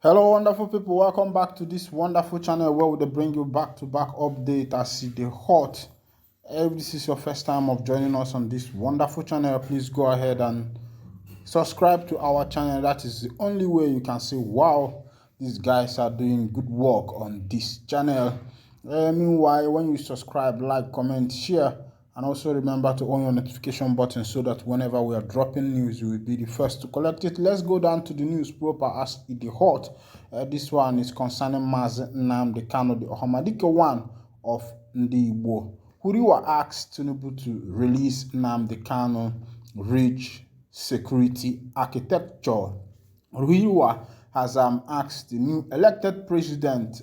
Hello, wonderful people. Welcome back to this wonderful channel where we bring you back-to-back update as it is hot. If this is your first time of joining us on this wonderful channel, please go ahead and subscribe to our channel. That is the only way you can say, wow, these guys are doing good work on this channel. Meanwhile, when you subscribe, like, comment, share, and also remember to on your notification button so that whenever we are dropping news, you will be the first to collect it. Let's go down to the news proper as it is hot. This one is concerning Nnamdi Kanu, the Ohamadike one of Ndigbo. Huriwa asked Tinubu to release Nnamdi Kanu rich security architecture. Huriwa has asked the new elected president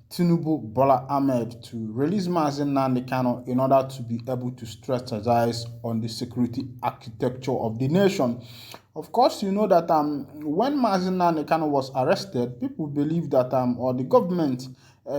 Tinubu Bola Ahmed to release Nnamdi Kanu in order to be able to strategize on the security architecture of the nation. Of course, you know that when Nnamdi Kanu was arrested, people believe that or the government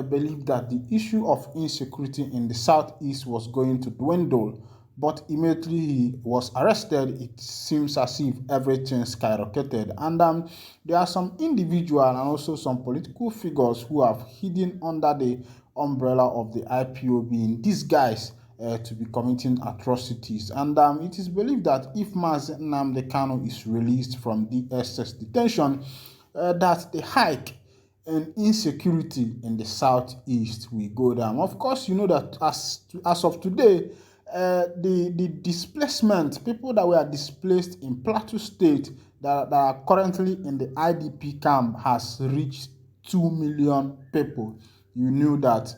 believed that the issue of insecurity in the southeast was going to dwindle. But immediately he was arrested, it seems as if everything skyrocketed. And there are some individuals and also some political figures who have hidden under the umbrella of the IPOB in disguise to be committing atrocities. And it is believed that if Nnamdi Kanu is released from DSS detention, that the hike and insecurity in the southeast will go down. Of course, you know that as of today, the displacement, people that were displaced in Plateau State that are currently in the IDP camp has reached 2 million people. You knew that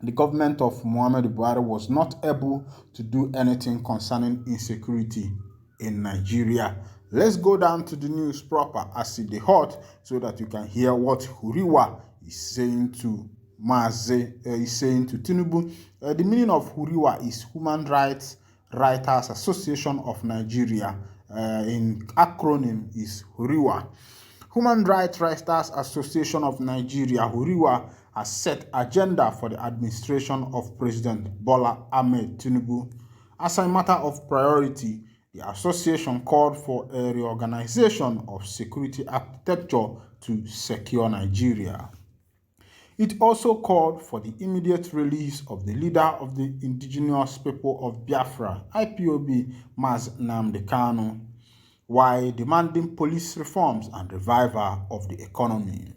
the government of Muhammadu Buhari was not able to do anything concerning insecurity in Nigeria. Let's go down to the news proper as it is hot so that you can hear what Huriwa is saying to Tinubu. The meaning of Huriwa is Human Rights Writers Association of Nigeria. In acronym is Huriwa. Human Rights Writers Association of Nigeria, Huriwa, has set agenda for the administration of President Bola Ahmed Tinubu. As a matter of priority, the association called for a reorganization of security architecture to secure Nigeria. It also called for the immediate release of the leader of the indigenous people of Biafra, IPOB, Nnamdi Kanu, while demanding police reforms and revival of the economy.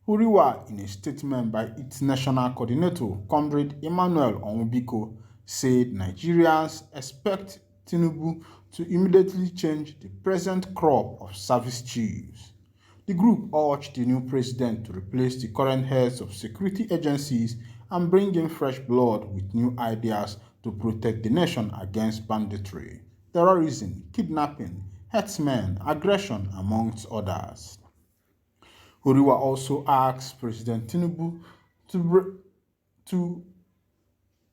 Huriwa, in a statement by its national coordinator, Comrade Emmanuel Onwubiko, said Nigerians expect Tinubu to immediately change the present crop of service chiefs. The group urged the new president to replace the current heads of security agencies and bring in fresh blood with new ideas to protect the nation against banditry, terrorism, kidnapping, herdsmen, aggression, amongst others. Huriwa also asked President Tinubu to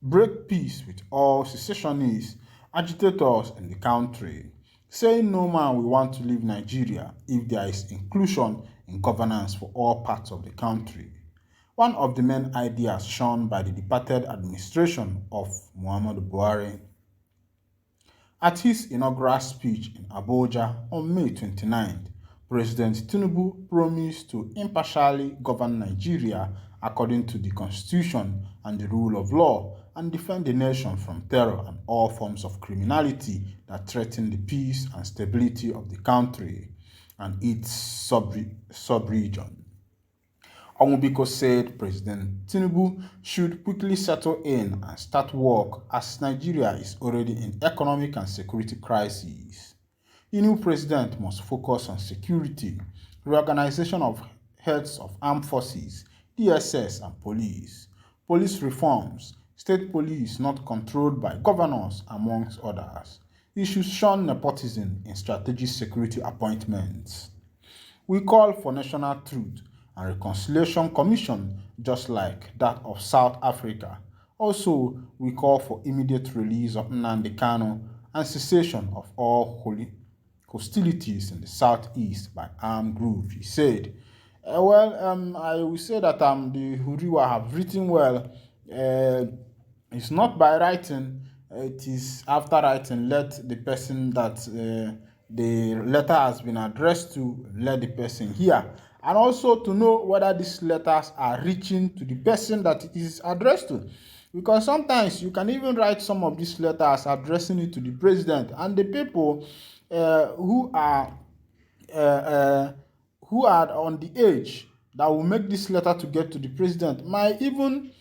break peace with all secessionists, agitators in the country, saying no man will want to leave Nigeria if there is inclusion in governance for all parts of the country. One of the main ideas shown by the departed administration of Muhammadu Buhari. At his inaugural speech in Abuja on May 29th, President Tinubu promised to impartially govern Nigeria according to the Constitution and the rule of law and defend the nation from terror and all forms of criminality that threaten the peace and stability of the country and its sub-region. Onwubiko said President Tinubu should quickly settle in and start work as Nigeria is already in economic and security crisis. The new president must focus on security, reorganization of heads of armed forces, DSS and police reforms, state police not controlled by governors, amongst others. He should shun nepotism in strategic security appointments. We call for national truth and reconciliation commission just like that of South Africa. Also, we call for immediate release of Nnamdi Kanu and cessation of all hostilities in the southeast by armed groups, he said. I will say that the Huriwa have written well. It's not by writing, it is after writing. Let the person that the letter has been addressed to, let the person hear. and also to know whether these letters are reaching to the person that it is addressed to. Because sometimes you can even write some of these letters addressing it to the president, and the people who are uh, uh, on the age that will make this letter to get to the president might even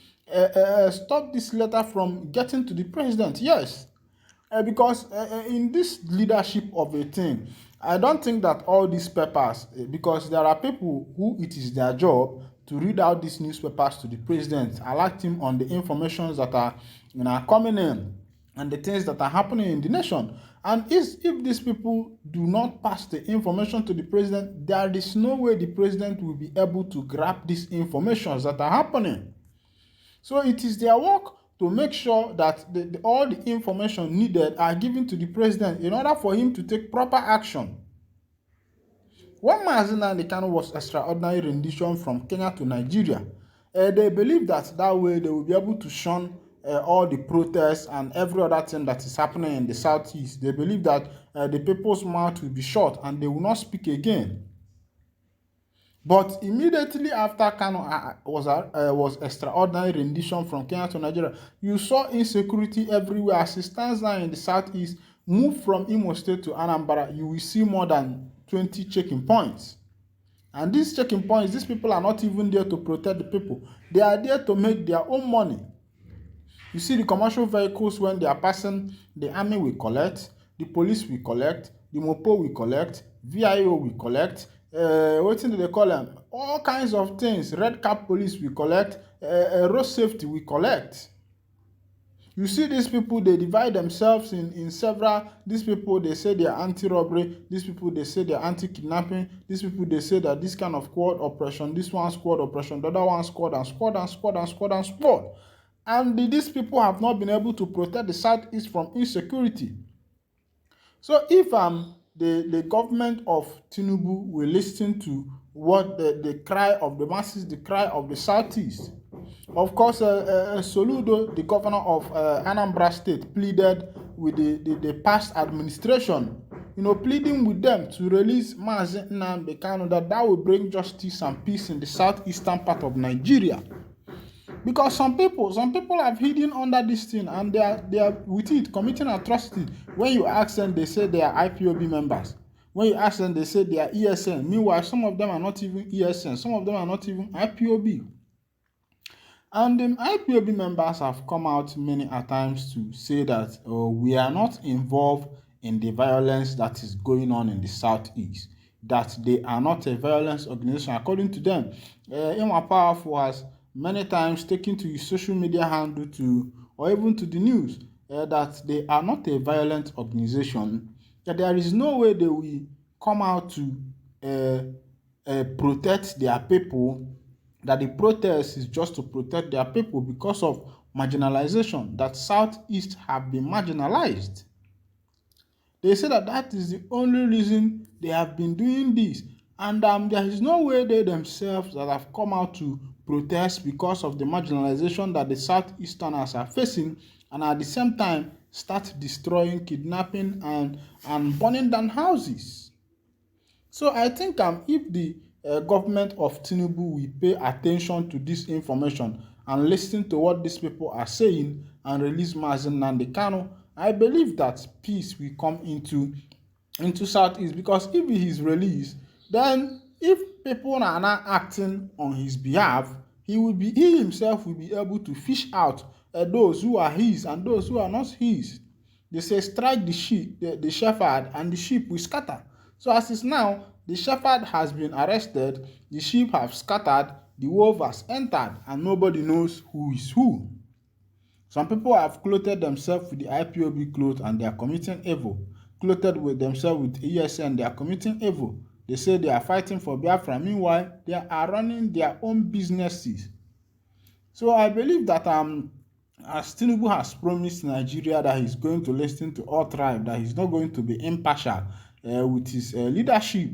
stop this letter from getting to the president. Yes, because in this leadership of a thing, I don't think that all these papers, because there are people who it is their job to read out these newspapers to the president, alert him on the informations that are coming in and the things that are happening in the nation. And if these people do not pass the information to the president, there is no way the president will be able to grab these informations that are happening. So it is their work to make sure that all the information needed are given to the president in order for him to take proper action. When Nnamdi Kanu was extraordinary rendition from Kenya to Nigeria, they believe that way they will be able to shun all the protests and every other thing that is happening in the southeast. They believe that the people's mouth will be shut and they will not speak again. But immediately after Kanu was extraordinary rendition from Kenya to Nigeria, you saw insecurity everywhere. As it stands now in the southeast, move from Imo State to Anambra, you will see more than 20 checking points. And these checking points, these people are not even there to protect the people. They are there to make their own money. You see the commercial vehicles, when they are passing, the army will collect, the police will collect, the mopo will collect, VIO will collect, what do they call them? All kinds of things. Red cap police will collect, road safety will collect. You see these people, they divide themselves in several. These people, they say they are anti-robbery. These people, they say they are anti-kidnapping. These people, they say that this kind of squad operation, this one squad operation, the other one squad and squad and squad and squad and squad. And these people have not been able to protect the Southeast from insecurity. So if the government of Tinubu will listen to what the cry of the masses, the cry of the Southeast. Of course, Soludo, the governor of Anambra State, pleaded with the past administration, pleading with them to release Nnamdi Kanu, that will bring justice and peace in the southeastern part of Nigeria. Because some people have hidden under this thing and they are with it committing atrocity. When you ask them, they say they are IPOB members. When you ask them, they say they are ESN. Meanwhile, some of them are not even ESN. Some of them are not even IPOB. And the IPOB members have come out many a times to say that we are not involved in the violence that is going on in the southeast. That they are not a violence organization. According to them, Emma Powerful has many times taken to his social media handle or even to the news that they are not a violent organization, that there is no way they will come out to protect their people, that the protest is just to protect their people because of marginalization, that Southeast have been marginalized. They say that is the only reason they have been doing this, and there is no way they themselves that have come out to protest because of the marginalization that the Southeasterners are facing, and at the same time start destroying, kidnapping, and burning down houses. So I think if the government of Tinubu will pay attention to this information and listen to what these people are saying and release Nnamdi Kanu, I believe that peace will come into Southeast. Because if he is released, then if people are not acting on his behalf, he himself will be able to fish out those who are his and those who are not his. They say strike the sheep, the shepherd, and the sheep will scatter. So as is now, the shepherd has been arrested, the sheep have scattered, the wolf has entered, and nobody knows who is who. Some people have clothed themselves with the IPOB cloth and they are committing evil. Clothed with themselves with ESN, they are committing evil. They say they are fighting for Biafra. Meanwhile, they are running their own businesses. So I believe that as Tinubu has promised Nigeria that he's going to listen to all tribes, that he's not going to be impartial with his leadership,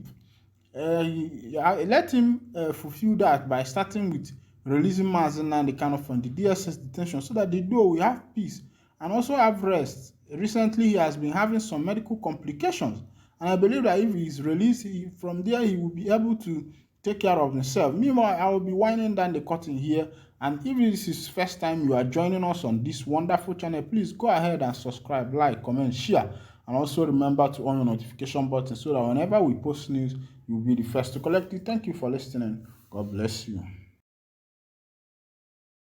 let him fulfill that by starting with releasing Nnamdi Kanu from the DSS detention, so that the duo will have peace and also have rest. Recently, he has been having some medical complications, and I believe that if he is released from there, he will be able to take care of himself. Meanwhile, I will be winding down the curtain here. And if this is first time you are joining us on this wonderful channel, please go ahead and subscribe, like, comment, share, and also remember to on your notification button so that whenever we post news, you'll be the first to collect it. Thank you for listening. God bless you.